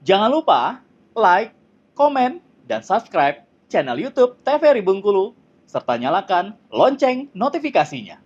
Jangan lupa like, komen, dan subscribe channel YouTube TVRI Bengkulu, serta nyalakan lonceng notifikasinya.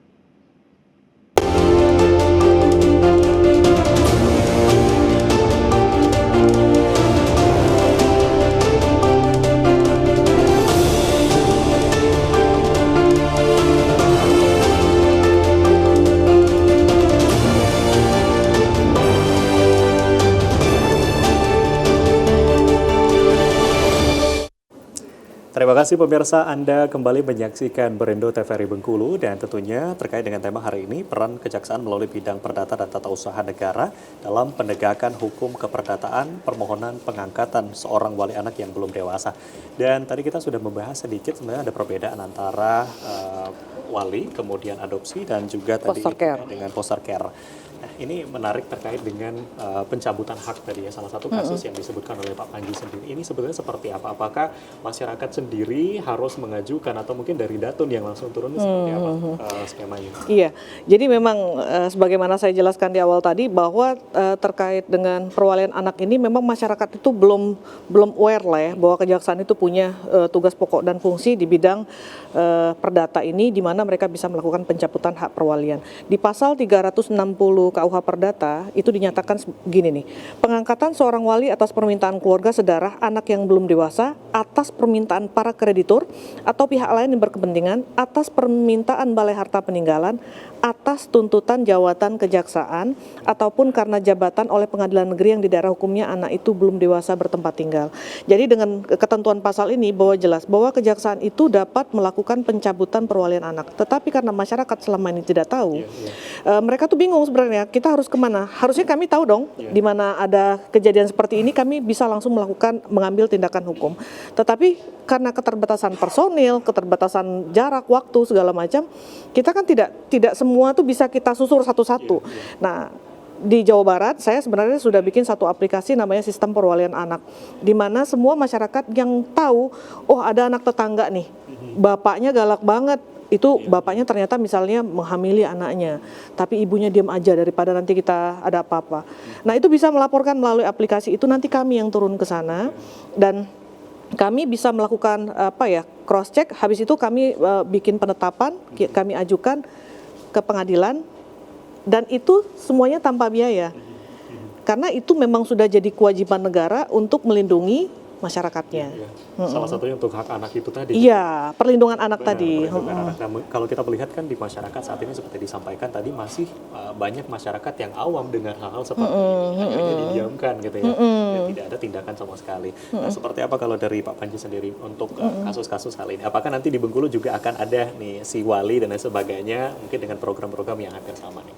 Terima kasih pemirsa, Anda kembali menyaksikan Berindo TVRI Bengkulu, dan tentunya terkait dengan tema hari ini, peran Kejaksaan melalui bidang perdata dan tata usaha negara dalam penegakan hukum keperdataan permohonan pengangkatan seorang wali anak yang belum dewasa. Dan tadi kita sudah membahas sedikit sebenarnya ada perbedaan antara wali, kemudian adopsi, dan juga tadi dengan foster care. Nah, ini menarik terkait dengan pencabutan hak tadi ya, salah satu kasus yang disebutkan oleh Pak Panji sendiri. Ini sebenarnya seperti apa? Apakah masyarakat sendiri harus mengajukan atau mungkin dari Datun yang langsung turun, seperti apa skemanya? Iya, jadi memang sebagaimana saya jelaskan di awal tadi bahwa terkait dengan perwalian anak ini memang masyarakat itu belum aware lah ya bahwa Kejaksaan itu punya tugas pokok dan fungsi di bidang perdata ini, di mana mereka bisa melakukan pencabutan hak perwalian. Di pasal 360 KUH Perdata itu dinyatakan begini nih, pengangkatan seorang wali atas permintaan keluarga sedarah anak yang belum dewasa atas permintaan para kreditur atau pihak lain yang berkepentingan, atas permintaan Balai Harta Peninggalan, atas tuntutan jawatan kejaksaan ataupun karena jabatan oleh pengadilan negeri yang di daerah hukumnya anak itu belum dewasa bertempat tinggal. Jadi dengan ketentuan pasal ini bahwa jelas bahwa kejaksaan itu dapat melakukan pencabutan perwalian anak. Tetapi karena masyarakat selama ini tidak tahu, mereka tuh bingung sebenarnya kita harus kemana. Harusnya kami tahu dong di mana ada kejadian seperti ini, kami bisa langsung mengambil tindakan hukum. Tetapi karena keterbatasan personil, keterbatasan jarak, waktu segala macam, kita kan tidak semua tuh bisa kita susur satu-satu. Nah, di Jawa Barat saya sebenarnya sudah bikin satu aplikasi namanya Sistem Perwalian Anak, di mana semua masyarakat yang tahu, oh ada anak tetangga nih, bapaknya galak banget, itu bapaknya ternyata misalnya menghamili anaknya, tapi ibunya diam aja daripada nanti kita ada apa-apa. Nah, itu bisa melaporkan melalui aplikasi itu, nanti kami yang turun ke sana dan kami bisa melakukan cross check. Habis itu kami bikin penetapan, kami ajukan ke pengadilan, dan itu semuanya tanpa biaya. Karena itu memang sudah jadi kewajiban negara untuk melindungi masyarakatnya. Salah satunya untuk hak anak itu tadi. Iya, perlindungan anak tadi. Anak. Nah, kalau kita melihat kan di masyarakat saat ini seperti disampaikan tadi, masih banyak masyarakat yang awam dengan hal-hal seperti ini, akhirnya didiamkan gitu ya, dan tidak ada tindakan sama sekali. Nah, seperti apa kalau dari Pak Panji sendiri untuk kasus-kasus hal ini? Apakah nanti di Bengkulu juga akan ada nih si wali dan lain sebagainya, mungkin dengan program-program yang hampir sama nih?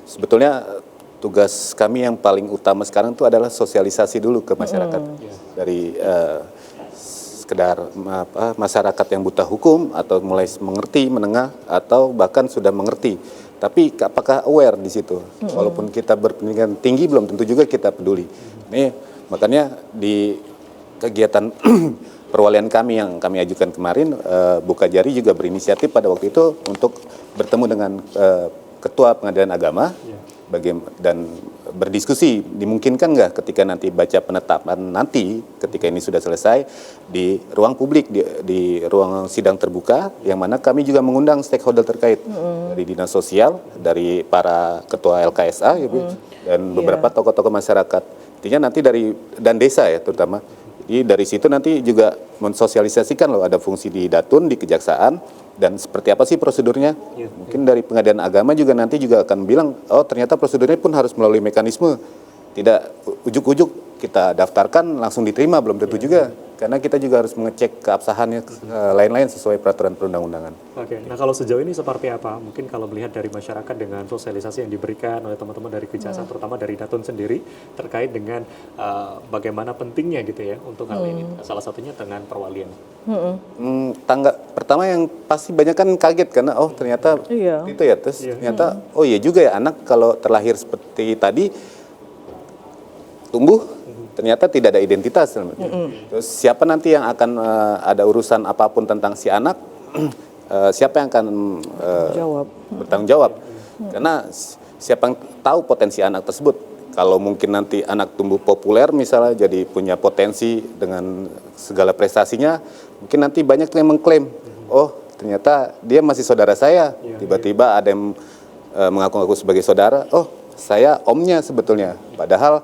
Sebetulnya tugas kami yang paling utama sekarang itu adalah sosialisasi dulu ke masyarakat. Dari sekedar masyarakat yang buta hukum atau mulai mengerti, menengah, atau bahkan sudah mengerti. Tapi apakah aware di situ? Walaupun kita berpendidikan tinggi, belum tentu juga kita peduli. Ini makanya di kegiatan perwalian kami yang kami ajukan kemarin, Bukajari juga berinisiatif pada waktu itu untuk bertemu dengan Ketua Pengadilan Agama, dan berdiskusi, dimungkinkan nggak ketika nanti baca penetapan nanti, ketika ini sudah selesai, di ruang publik, di ruang sidang terbuka, yang mana kami juga mengundang stakeholder terkait, dari dinas sosial, dari para ketua LKSA, dan beberapa tokoh-tokoh masyarakat. Intinya nanti dan desa ya terutama. Jadi dari situ nanti juga mensosialisasikan loh, ada fungsi di Datun, di Kejaksaan, dan seperti apa sih prosedurnya. Mungkin dari Pengadilan Agama juga nanti juga akan bilang, oh ternyata prosedurnya pun harus melalui mekanisme, tidak ujuk-ujuk kita daftarkan langsung diterima, belum tentu juga. Karena kita juga harus mengecek keabsahannya lain-lain sesuai peraturan perundang-undangan. Oke, nah kalau sejauh ini seperti apa? Mungkin kalau melihat dari masyarakat dengan sosialisasi yang diberikan oleh teman-teman dari Kejaksaan, terutama dari Datun sendiri, terkait dengan bagaimana pentingnya gitu ya untuk hal ini. Salah satunya dengan perwalian. Tangga pertama yang pasti banyak kan kaget karena oh ternyata itu ya, terus ternyata oh iya juga ya, anak kalau terlahir seperti tadi tumbuh ternyata tidak ada identitas. Terus siapa nanti yang akan ada urusan apapun tentang si anak, siapa yang akan bertanggung jawab? Karena siapa yang tahu potensi anak tersebut? kalau mungkin nanti anak tumbuh populer misalnya, jadi punya potensi dengan segala prestasinya, mungkin nanti banyak tuh yang mengklaim, oh ternyata dia masih saudara saya. Tiba-tiba ada yang mengaku-ngaku sebagai saudara, oh saya omnya sebetulnya. Padahal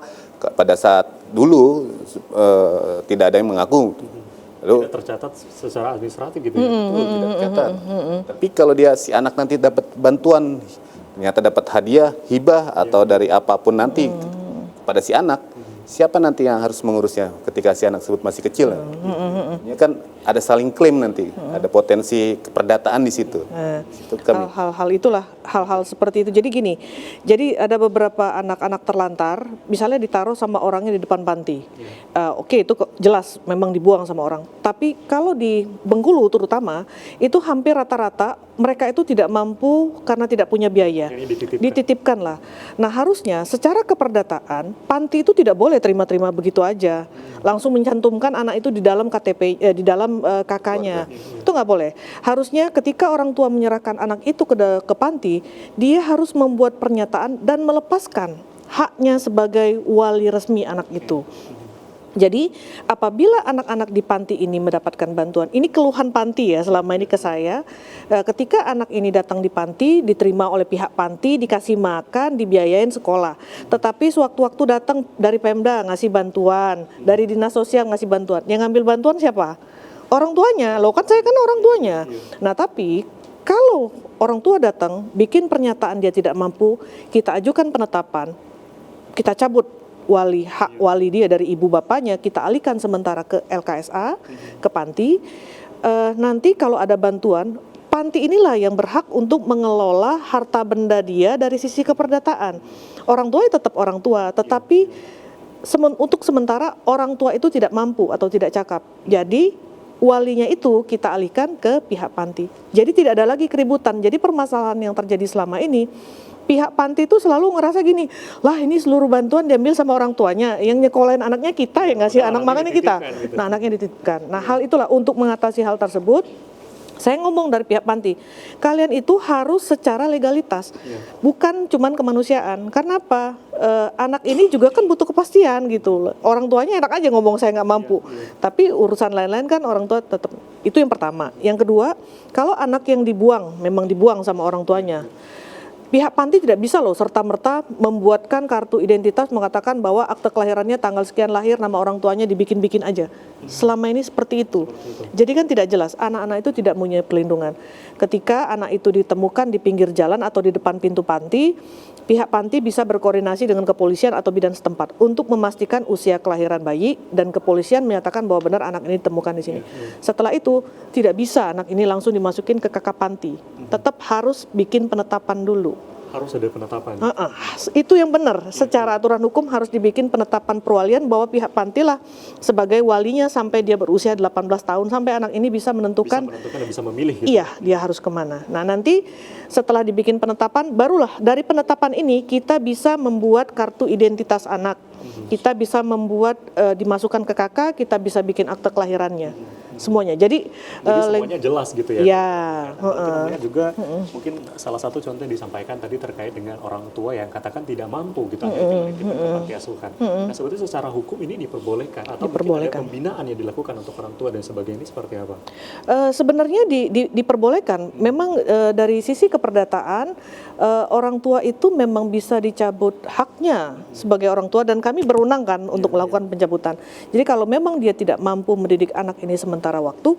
pada saat dulu tidak ada yang mengaku. Lalu Tidak tercatat secara administratif gitu ya. tidak tercatat. Tapi kalau dia si anak nanti dapat bantuan, ternyata dapat hadiah, hibah atau dari apapun nanti pada si anak, siapa nanti yang harus mengurusnya ketika si anak tersebut masih kecil? Ini kan ada saling klaim nanti, ada potensi keperdataan di situ. Itu kami. Hal-hal itulah, hal-hal seperti itu. Jadi gini, jadi ada beberapa anak-anak terlantar, misalnya ditaruh sama orangnya di depan panti. Oke, itu jelas memang dibuang sama orang. Tapi kalau di Bengkulu terutama, itu hampir rata-rata mereka itu tidak mampu karena tidak punya biaya. Dititipkan lah. Nah harusnya secara keperdataan, panti itu tidak boleh terima-terima begitu aja. Langsung mencantumkan anak itu di dalam KTP, di dalam KK-nya. Itu nggak boleh. Harusnya ketika orang tua menyerahkan anak itu ke panti, dia harus membuat pernyataan dan melepaskan haknya sebagai wali resmi anak itu. Jadi apabila anak-anak di panti ini mendapatkan bantuan, ini keluhan panti ya selama ini ke saya, ketika anak ini datang di panti, diterima oleh pihak panti, dikasih makan, dibiayain sekolah. Tetapi sewaktu-waktu datang dari Pemda ngasih bantuan, dari Dinas Sosial ngasih bantuan, yang ngambil bantuan siapa? Orang tuanya, loh kan saya kan orang tuanya. Nah tapi kalau orang tua datang, bikin pernyataan dia tidak mampu, kita ajukan penetapan, kita cabut hak wali dia dari ibu bapaknya, kita alihkan sementara ke LKSA, ke panti. Nanti kalau ada bantuan, panti inilah yang berhak untuk mengelola harta benda dia dari sisi keperdataan. Orang tua tetap orang tua, tetapi untuk sementara orang tua itu tidak mampu atau tidak cakap. Jadi walinya itu kita alihkan ke pihak panti. Jadi tidak ada lagi keributan. Jadi permasalahan yang terjadi selama ini, pihak panti itu selalu ngerasa gini, lah ini seluruh bantuan diambil sama orang tuanya, yang nyekolahin anaknya kita, yang ngasih anak makannya kita. Gitu. Nah anaknya dititipkan. Nah hal itulah untuk mengatasi hal tersebut, saya ngomong dari pihak panti, kalian itu harus secara legalitas, bukan cuman kemanusiaan. Karena apa? Anak ini juga kan butuh kepastian gitu. Orang tuanya enak aja ngomong saya nggak mampu, tapi urusan lain-lain kan orang tua tetap. Itu yang pertama. Yang kedua, kalau anak yang dibuang, memang dibuang sama orang tuanya, pihak panti tidak bisa loh serta-merta membuatkan kartu identitas mengatakan bahwa akte kelahirannya tanggal sekian lahir, nama orang tuanya dibikin-bikin aja. Selama ini seperti itu. Jadi kan tidak jelas, anak-anak itu tidak punya pelindungan. Ketika anak itu ditemukan di pinggir jalan atau di depan pintu panti, pihak panti bisa berkoordinasi dengan kepolisian atau bidan setempat untuk memastikan usia kelahiran bayi, dan kepolisian menyatakan bahwa benar anak ini ditemukan di sini. Setelah itu tidak bisa anak ini langsung dimasukin ke KK panti. Tetap harus bikin penetapan dulu. Harus ada penetapan. Itu yang benar. Secara aturan hukum harus dibikin penetapan perwalian bahwa pihak panti lah sebagai walinya sampai dia berusia 18 tahun, sampai anak ini bisa menentukan, dan bisa memilih. Gitu. Iya, dia harus kemana. Nah nanti setelah dibikin penetapan, barulah dari penetapan ini kita bisa membuat kartu identitas anak. Kita bisa membuat dimasukkan ke KK, kita bisa bikin akte kelahirannya. Semuanya. Jadi semuanya jelas gitu ya. Ya. Kemudian juga mungkin salah satu contoh yang disampaikan tadi terkait dengan orang tua yang katakan tidak mampu gitu ke panti asuhan. Nah sebetulnya secara hukum ini diperbolehkan atau mungkin ada pembinaan yang dilakukan untuk orang tua dan sebagainya, ini seperti apa? Sebenarnya diperbolehkan. Memang dari sisi keperdataan orang tua itu memang bisa dicabut haknya sebagai orang tua, dan kami berwenang kan untuk melakukan pencabutan. Jadi kalau memang dia tidak mampu mendidik anak ini sementara waktu,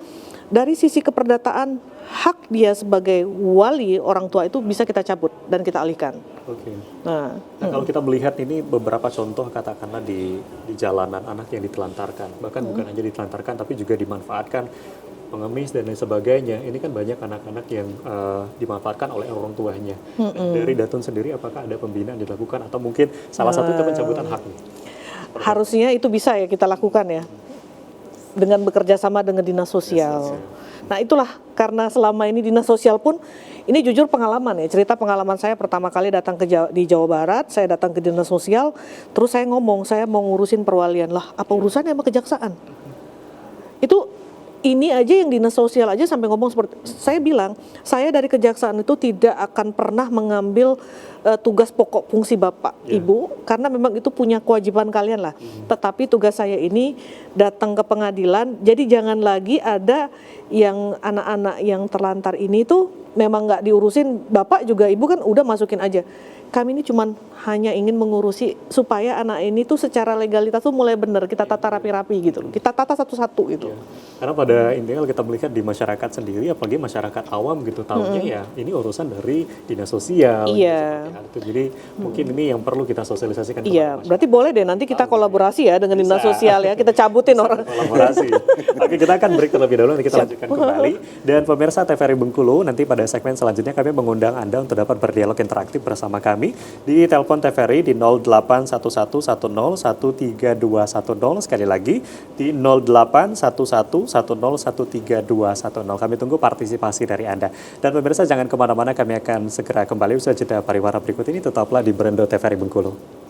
dari sisi keperdataan hak dia sebagai wali orang tua itu bisa kita cabut dan kita alihkan. Oke. Nah, kalau kita melihat ini beberapa contoh katakanlah di jalanan anak yang ditelantarkan, bahkan bukan hanya ditelantarkan tapi juga dimanfaatkan pengemis dan lain sebagainya. Ini kan banyak anak-anak yang dimanfaatkan oleh orang tuanya. Dari Datun sendiri, apakah ada pembinaan dilakukan atau mungkin salah satu itu pencabutan hak? Harusnya itu bisa ya kita lakukan ya, dengan bekerja sama dengan dinas sosial. Nah itulah, karena selama ini dinas sosial pun, ini jujur pengalaman ya, cerita pengalaman saya pertama kali datang di Jawa Barat, saya datang ke dinas sosial, terus saya ngomong, saya mau ngurusin perwalian. Lah apa urusannya sama kejaksaan? Itu ini aja yang dinas sosial aja sampai ngomong seperti, saya bilang, saya dari kejaksaan itu tidak akan pernah mengambil tugas pokok fungsi Bapak, Ibu, karena memang itu punya kewajiban kalian lah. Tetapi tugas saya ini datang ke pengadilan, jadi jangan lagi ada yang anak-anak yang terlantar ini tuh memang nggak diurusin, Bapak juga Ibu kan udah masukin aja. Kami ini cuman hanya ingin mengurusi supaya anak ini tuh secara legalitas tuh mulai benar, kita tata rapi-rapi gitu loh. Kita tata satu-satu gitu. Karena pada intinya kalau kita melihat di masyarakat sendiri, apalagi masyarakat awam gitu, tahunya ya ini urusan dari dinas sosial. Iya. Gitu, seperti itu. Jadi mungkin ini yang perlu kita sosialisasikan kepada Iya, masyarakat. berarti boleh deh nanti kita kolaborasi ya dengan dinas sosial ya, kita cabutin orang. Kolaborasi. Oke, kita akan break terlebih dahulu, nanti kita lanjutkan kembali. Dan pemirsa TVRI Bengkulu, nanti pada segmen selanjutnya kami mengundang Anda untuk dapat berdialog interaktif bersama kami di telepon TVRI di 081110132110. Sekali lagi di 081110132110. Kami tunggu partisipasi dari Anda. Dan pemirsa jangan kemana-mana, kami akan segera kembali usaha jeda pariwara berikut ini. Tetaplah di Berendo TVRI Bengkulu.